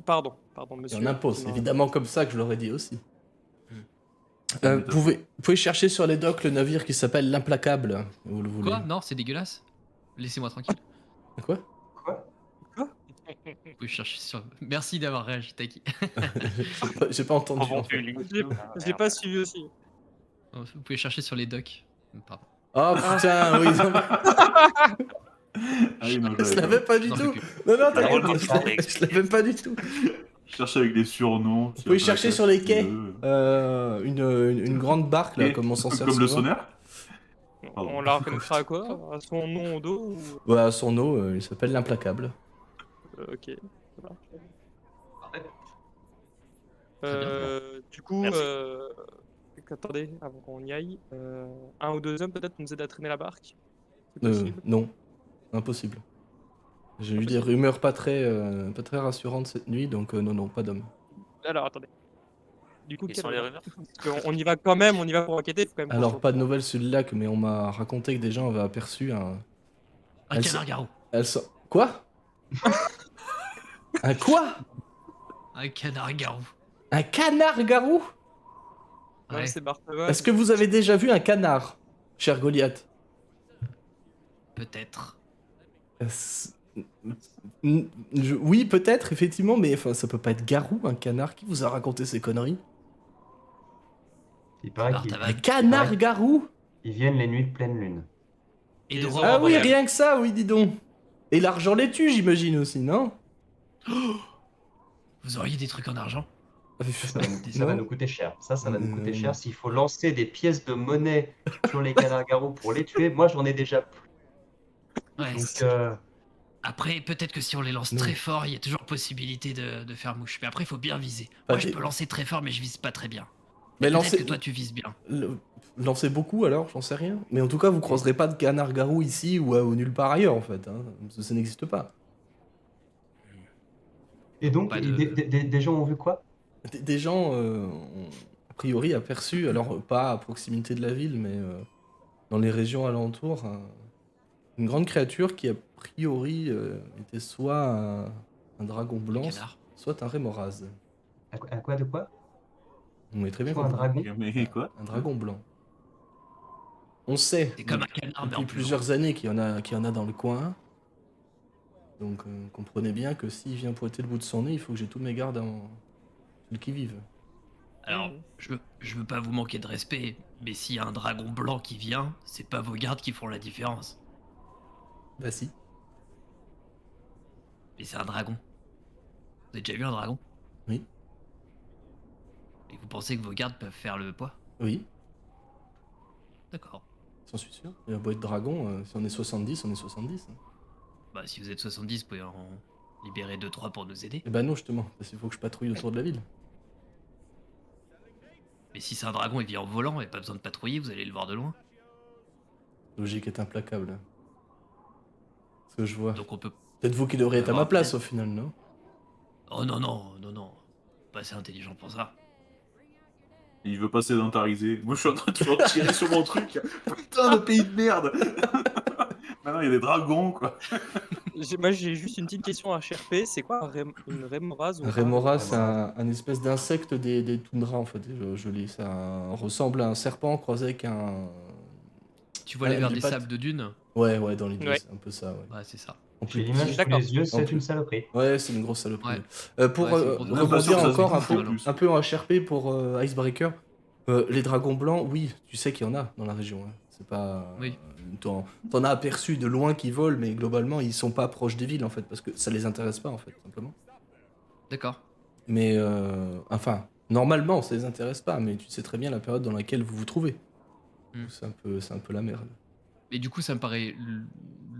Pardon, Et monsieur. on impose, qui c'est m'en- évidemment comme ça que je l'aurais dit aussi. Ça Vous m'étonne. pouvez chercher sur les docks le navire qui s'appelle l'Implacable. Vous le voulez. Quoi? Non, c'est dégueulasse. Laissez-moi tranquille. Quoi? Quoi? Quoi? Vous pouvez chercher sur. Merci d'avoir réagi, Taki. J'ai pas entendu Bon en fait. public. J'ai pas suivi aussi. Vous pouvez chercher sur les docks. Pardon. Oh putain, oui. non, Ah oui, non, je j'avais l'avais pas du J'en tout. fais plus. Non, non, Drôle t'inquiète, comme ça, je l'avais pas du tout. Je cherchais avec des surnoms. Vous pouvez chercher sur les quais une grande barque là, Et comme on s'en sert comme le souvent. sonnaire. Pardon. On la reconnaîtra à quoi? À son nom au dos ou... Ouais, son nom, il s'appelle l'Implacable. Ok. Ça marche. Parfait. Très bien. Du coup, Merci. attendez, avant qu'on y aille, un ou deux hommes peut-être nous aident à traîner la barque. C'est possible. Non, impossible. J'ai eu des rumeurs pas très rassurantes cette nuit, donc non, pas d'homme. Alors attendez. Du coup, Quelles quelle sont les rumeur? rumeurs? Parce qu'on y va quand même, on y va pour enquêter, faut quand même qu'on Alors, soit au pas de courant. nouvelles sur le lac, mais on m'a raconté que des gens avaient aperçu Un Elle canard-garou. Quoi? Un quoi? Un canard-garou. Un canard-garou? Non, Ouais, c'est Barthova. Est-ce que vous avez déjà vu un canard, cher Goliath? peut-être. Oui, peut-être, effectivement, mais enfin, ça peut pas être Garou, un canard. Qui vous a raconté ces conneries? Il paraît Alors, qu'ils t'as Un canard-garou? ils viennent les nuits de pleine lune. Et Ils de ont- Romain Ah oui, Royal. rien que ça, oui, dis donc. Et l'argent les tue, j'imagine aussi, non? Vous auriez des trucs en argent? Ça va Non. nous coûter cher. Ça va nous coûter Non. cher. S'il faut lancer des pièces de monnaie sur les canards-garous pour les tuer, moi j'en ai déjà plus. Ouais. Donc, Après, peut-être que si on les lance Non. très fort, il y a toujours possibilité de faire mouche. Mais après, il faut bien viser. Pas Moi, je des- peux lancer très fort, mais je vise pas très bien. Mais Peut-être lancez- que toi, tu vises bien. Lancez beaucoup alors, j'en sais rien. Mais en tout cas, vous croiserez pas de canard-garou ici ou nulle part ailleurs en fait. Hein. Ça n'existe pas. et donc, Pas de- des gens ont vu quoi? Des gens ont a priori aperçu, alors pas à proximité de la ville, mais dans les régions alentours, une grande créature qui a priori était soit un dragon blanc, Canard. soit un rémoraz. À quoi de quoi? Vous m'avez très bien Soit un compris. dragon? Mais quoi? Un dragon blanc. On sait C'est comme un canard, mais en depuis plus plusieurs années qu'il y en a dans le coin. Donc comprenez bien que s'il vient pointer le bout de son nez, il faut que j'ai tous mes gardes en le qui-vive. Alors, Mhm. je veux pas vous manquer de respect, mais s'il y a un dragon blanc qui vient, c'est pas vos gardes qui feront la différence. Bah si, Mais c'est un dragon. Vous avez déjà vu un dragon? oui, Et vous pensez que vos gardes peuvent faire le poids? oui, D'accord. j'en suis sûr. Il y a beau être dragon, si on est 70, on est 70. Hein. Bah, si vous êtes 70, vous pouvez en libérer 2-3 pour nous aider. Et bah non, justement, parce qu'il faut que je patrouille autour de la ville. Mais si c'est un dragon, il vient en volant et pas besoin de patrouiller, vous allez le voir de loin. Logique est implacable. Ce que je vois. Donc on peut. Peut-être vous qui devriez être à avoir ma place un- au final, non? Oh non, non, non, non. Pas assez intelligent pour ça. Il veut pas sédentariser. Moi, je suis en train de toujours tirer sur mon truc. Putain de pays de merde. Maintenant, il y a des dragons, quoi. Moi, j'ai juste une petite question à HRP. C'est quoi une rémorase ou Un un rémora, rame? c'est un espèce d'insecte des toundras en fait. Je lis, ça ressemble à un serpent croisé avec un. Tu vois Ah, les vers du des pat- sables de dune? Ouais, dans l'idée, Ouais. c'est un peu ça, ouais. Ouais, c'est ça. En J'ai plus l'image petit. sous D'accord. les yeux, En c'est plus- une saloperie. Ouais, c'est une grosse saloperie. Ouais. Pour Ouais, c'est une grosse Même pas sûr rebondir que ça se encore bouffe, en plus. un peu en HRP pour Icebreaker, les dragons blancs, oui, tu sais qu'il y en a dans la région. Hein. C'est pas. Oui. T'en as aperçu de loin qui volent, mais globalement, ils sont pas proches des villes en fait, parce que ça les intéresse pas en fait, simplement. D'accord. Mais enfin, normalement, ça les intéresse pas, mais tu sais très bien la période dans laquelle vous vous trouvez. Hmm. C'est un peu la merde. Et du coup, ça me paraît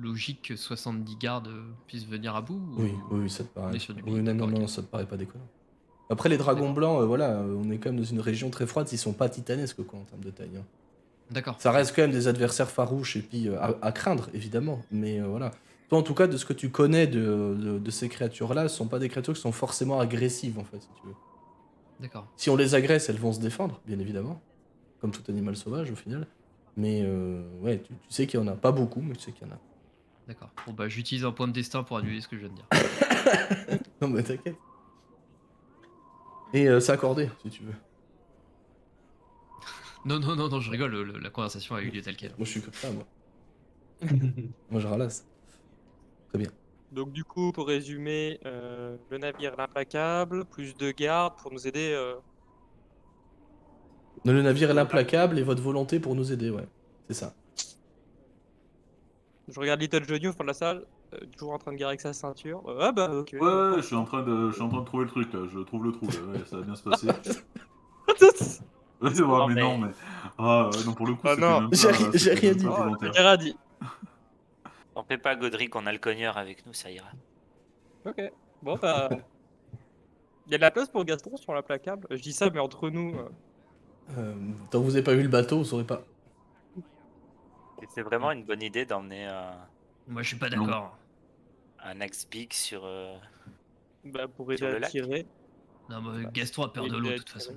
logique que 70 gardes puissent venir à bout ou- Oui, ça te On paraît. est sur du Oui, billet, non, d'accord, ok. ça te paraît pas déconnant. Après, les dragons D'accord. blancs, voilà, on est quand même dans une région très froide, ils sont pas titanesques quoi en termes de taille. Hein. D'accord. Ça reste quand même des adversaires farouches et puis à craindre, évidemment. Mais voilà. Toi, en tout cas, de ce que tu connais de ces créatures-là, ce sont pas des créatures qui sont forcément agressives, en fait, si tu veux. D'accord. Si on les agresse, elles vont se défendre, bien évidemment. Comme tout animal sauvage, au final. Mais ouais, tu sais qu'il y en a. Pas beaucoup, mais tu sais qu'il y en a. D'accord. Bon bah j'utilise un point de destin pour annuler ce que je viens de dire. Non, mais t'inquiète. Et c'est accordé, si tu veux. Non, je rigole, la conversation a eu lieu telle quelle. Moi, je suis comme ça, moi. Moi, je ralasse. Très bien. Donc du coup, pour résumer, le navire l'implacable, plus de gardes pour nous aider. Le navire est l'implacable et votre volonté pour nous aider, ouais. C'est ça. Je regarde Little Johnny au fond de la salle, toujours en train de garer avec sa ceinture. Ah bah ok. Ouais, je suis en train de trouver le truc, là. Je trouve le trou, là. Ouais, ça va bien se passer. Ouais, ouais, Non, mais mais- non, mais... Ah, non, pour le coup, Ah c'était non, même pas... j'ai c'était rien même dit. pas Oh, volontaire. le gars a dit. On fait pas Godric, on a le cogneur avec nous, ça ira. Ok. Bon bah. Il y a de la place pour Gaston sur l'implacable. Je dis ça, mais entre nous. Tant que vous avez pas vu le bateau, vous saurez pas. Et c'est vraiment une bonne idée d'emmener Moi je suis pas Non. d'accord. un Axpeak sur. Bah, pour aider Sur le à lac. tirer. Non, mais Gaston a peur de aider l'eau à de toute tirer. façon.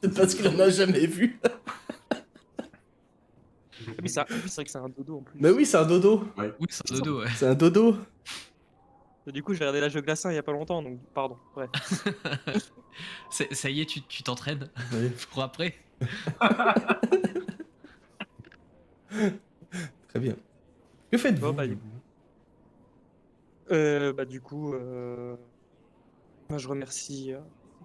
C'est parce qu'il en a jamais vu. Mais ça, en plus, c'est vrai que c'est un dodo en plus. Mais oui, c'est un dodo. Oui, c'est un dodo, ouais. C'est un dodo. Et du coup, j'ai regardé l'âge de Glaçon il y a pas longtemps, donc pardon. Ouais. Ça y est, tu t'entraînes Oui. pour après. Très bien. Que faites-vous Bon, bah, du du coup Bah, du coup, moi, je remercie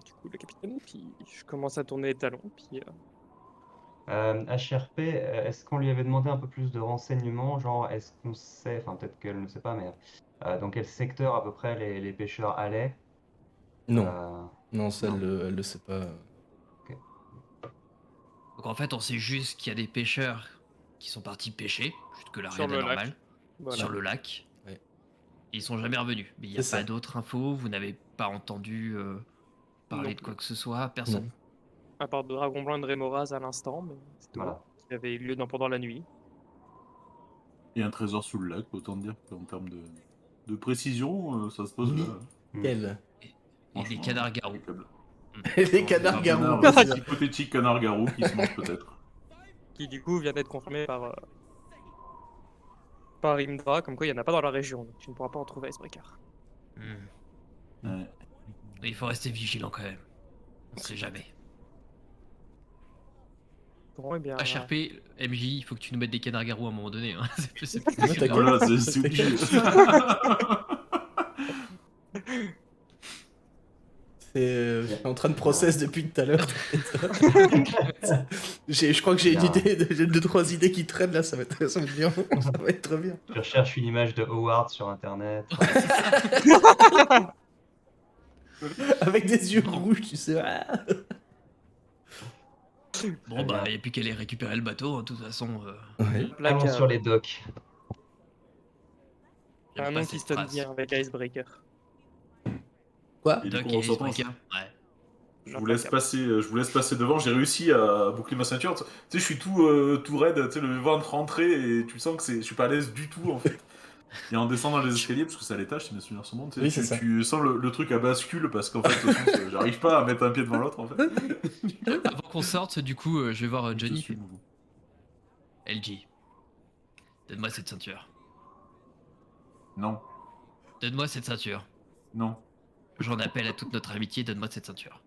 du coup, le capitaine, puis je commence à tourner les talons, puis HRP, est-ce qu'on lui avait demandé un peu plus de renseignements? Genre, est-ce qu'on sait, enfin peut-être qu'elle ne sait pas, mais dans quel secteur à peu près les pêcheurs allaient? Non, Euh, non, ça, non. elle le sait pas. Donc en fait, on sait juste qu'il y a des pêcheurs qui sont partis pêcher, jusque-là Sur rien de le lac. normal, voilà. sur le lac. Ouais. Et ils sont jamais revenus. Mais il n'y a C'est pas ça. d'autres infos, vous n'avez pas entendu parler Non de quoi que ce soit, personne. À part de Dragon Blanc et de Rémoraz à l'instant, mais c'est tout. Voilà. Qui avait eu lieu pendant la nuit. Il y a un trésor sous le lac, autant dire qu'en termes de précision, ça se pose Oui. là. Quelle Et les Franchement, canards garous. impeccable. Les canards garous. Canard, aussi. hypothétique canard-garou qui se mange peut-être. Qui du coup vient d'être confirmé par Imdra, comme quoi il n'y en a pas dans la région, donc tu ne pourras pas en trouver à Icebreaker. Ouais. Il faut rester vigilant quand même. On sait jamais. Bon, eh bien, HRP, MJ, il faut que tu nous mettes des canards garous à un moment donné. Hein. C'est plus Ouais, que t'inquiète. Voilà, c'est obligé. Je suis en train de process depuis tout à l'heure. Je crois que j'ai une Bien. idée, j'ai 2-3 idées qui traînent là, ça va être bien. Ça va être très bien. Je recherche une image de Howard sur internet. Avec des yeux Bon. rouges, tu sais. Ah. Bon, Très bah, bien. il n'y a plus qu'à aller récupérer le bateau, hein, de toute façon. Ouais. Allons sur les docks. y a un pas nom qui cette se donne phrase. bien avec Icebreaker. Quoi? Et du Doc coup, on et s'entend. Icebreaker. Ouais. Je vous laisse passer devant. J'ai réussi à boucler ma ceinture. Tu sais, je suis tout raide, tu sais, le ventre rentré et tu sens que je suis pas à l'aise du tout en fait. Et en descendant les escaliers, parce que c'est à l'étage, si mes souvenirs sont bons, tu sais, Oui, c'est ça. tu sens le truc à bascule parce qu'en fait, de toute façon, j'arrive pas à mettre un pied devant l'autre en fait. Avant qu'on sorte, du coup, je vais voir Donc, je Johnny. suis Fait, mouvant. LG, donne-moi cette ceinture. Non, Donne-moi cette ceinture. non. J'en appelle à toute notre amitié, donne-moi cette ceinture.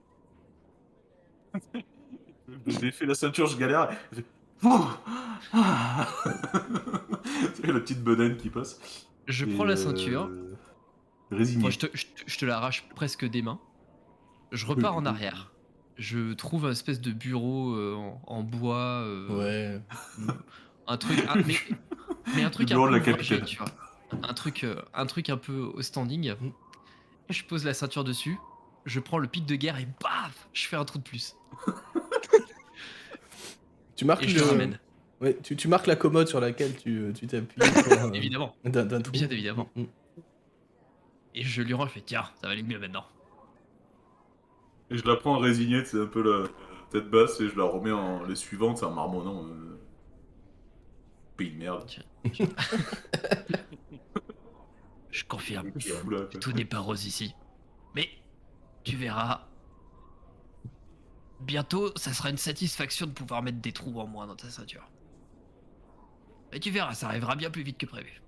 Je défais la ceinture, je galère. Je fais, Ouh ah Tu sais, la petite bedaine qui passe. Je Et, prends la ceinture. Résigné. Enfin, je te l'arrache presque des mains. Je repars en arrière. Je trouve un espèce de bureau en bois. Ouais. Un truc. Mais un truc Le un bureau peu de la ouvragé, capitaine. tu vois. Un truc un peu au standing. Mm. Je pose la ceinture dessus. Je prends le pic de guerre et baf, je fais un trou de plus. Tu marques Et je te ramène. Ouais, tu marques la commode sur laquelle tu t'appuies. Évidemment. D'un trou. Bien évidemment. Mm. Et je lui rends, je fais tiens, ça va aller mieux maintenant. Et je la prends résignée, c'est un peu la tête basse, et je la remets en les suivantes, c'est en marmonnant. Pays de merde. Tiens. Je confirme. Qui fout là, quoi. Tout n'est pas rose ici. Mais tu verras. Bientôt, ça sera une satisfaction de pouvoir mettre des trous en moins dans ta ceinture. Mais tu verras, ça arrivera bien plus vite que prévu.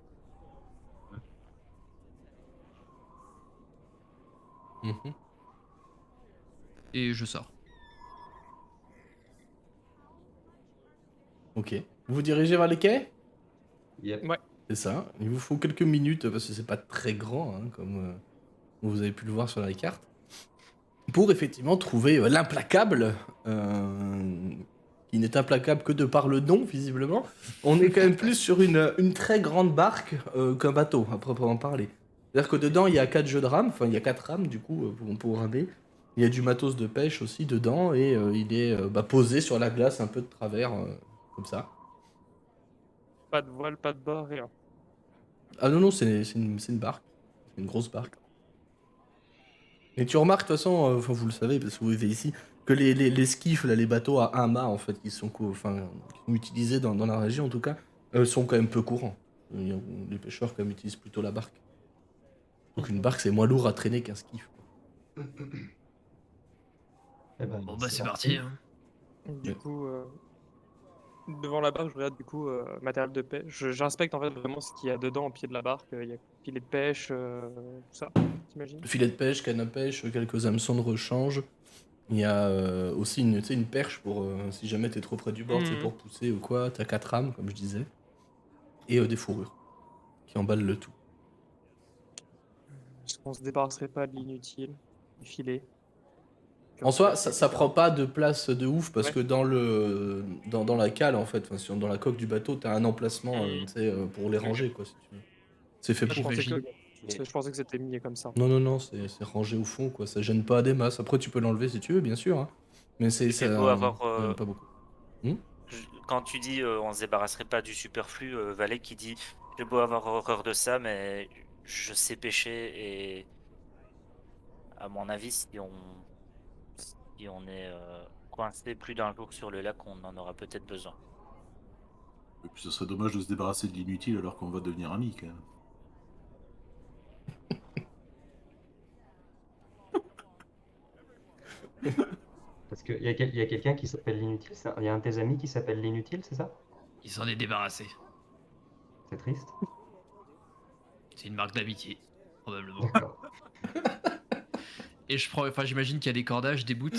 Mhm. Et je sors. Ok. Vous vous dirigez vers les quais? Yep. Ouais. C'est ça. Il vous faut quelques minutes parce que c'est pas très grand, hein, comme vous avez pu le voir sur la carte, pour effectivement trouver l'implacable, qui n'est implacable que de par le nom, visiblement. On est quand même plus sur une très grande barque qu'un bateau, à proprement parler. C'est-à-dire que dedans, il y a 4 jeux de rames, enfin, il y a 4 rames, du coup, pour ramer. Il y a du matos de pêche aussi dedans, et il est posé sur la glace un peu de travers, comme ça. Pas de voile, pas de bord, rien. Ah non, non, c'est une barque. C'est une grosse barque. Et tu remarques, de toute façon, enfin, vous le savez, parce que vous vivez ici, que les skiffs, là, les bateaux à un mât, en fait, qui sont utilisés dans la région, en tout cas, sont quand même peu courants. Les pêcheurs, quand même, utilisent plutôt la barque. Donc une barque, c'est moins lourd à traîner qu'un skiff. Eh ben, Bon bah c'est parti. Hein. Du Ouais. coup, devant la barque, je regarde du coup matériel de pêche. J'inspecte en fait vraiment ce qu'il y a dedans au pied de la barque. Il y a filet de pêche, tout ça, t'imagines? Filet de pêche, canne à pêche, quelques hameçons de rechange. Il y a aussi tu sais, une perche pour, si jamais t'es trop près du bord, c'est Mhm. pour pousser ou quoi. T'as 4 rames, comme je disais. Et des fourrures qui emballent le tout. Est-ce qu'on se débarrasserait pas de l'inutile, du filet? En soi, ça prend pas de place de ouf parce Ouais. que dans la cale, en fait, dans la coque du bateau, t'as un emplacement tu sais, pour les ranger, quoi, si tu veux. C'est fait Je pour. pensais J'imagine. je pensais que c'était mis comme ça. Non, non, non, c'est rangé au fond, quoi. Ça gêne pas des masses. Après, tu peux l'enlever si tu veux, bien sûr. Hein. Mais C'est beau avoir, ça gêne pas beaucoup. Quand tu dis on se débarrasserait pas du superflu, Valet qui dit j'ai beau avoir horreur de ça, mais je sais pêcher et à mon avis, si on est coincé plus d'un jour sur le lac, on en aura peut-être besoin. Et puis ce serait dommage de se débarrasser de l'inutile alors qu'on va devenir amis quand même. Parce qu'il y a quelqu'un qui s'appelle l'inutile. Il y a un de tes amis qui s'appelle l'inutile, c'est ça? Il s'en est débarrassé. C'est triste. C'est une marque d'amitié, probablement. D'accord. Et j'imagine qu'il y a des cordages, des bouts,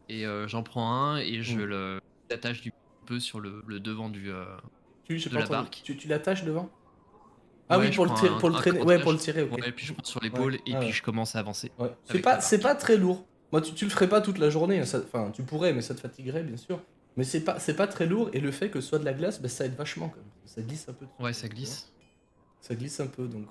et j'en prends un et je Mm. l'attache peu sur le devant J'ai de pas la entendu. barque. Tu l'attaches devant? Ah Ouais, oui, je pour le prends tirer, pour le un traîner. Ouais, pour le tirer, ok. Ouais, puis je prends sur l'épaule et ouais, puis ouais. je commence à avancer. Ouais. avec la C'est barque. pas très lourd. Moi, tu le ferais pas toute la journée. Hein, enfin, tu pourrais, mais ça te fatiguerait, bien sûr. Mais c'est pas très lourd. Et le fait que ce soit de la glace, bah, ça aide vachement quand même. Ça glisse un peu dessus, Ouais, ça tu vois. glisse. Ça glisse un peu, donc.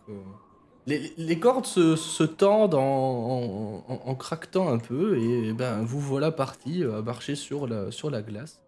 Les cordes se tendent en craquetant un peu, et ben vous voilà parti à marcher sur la glace.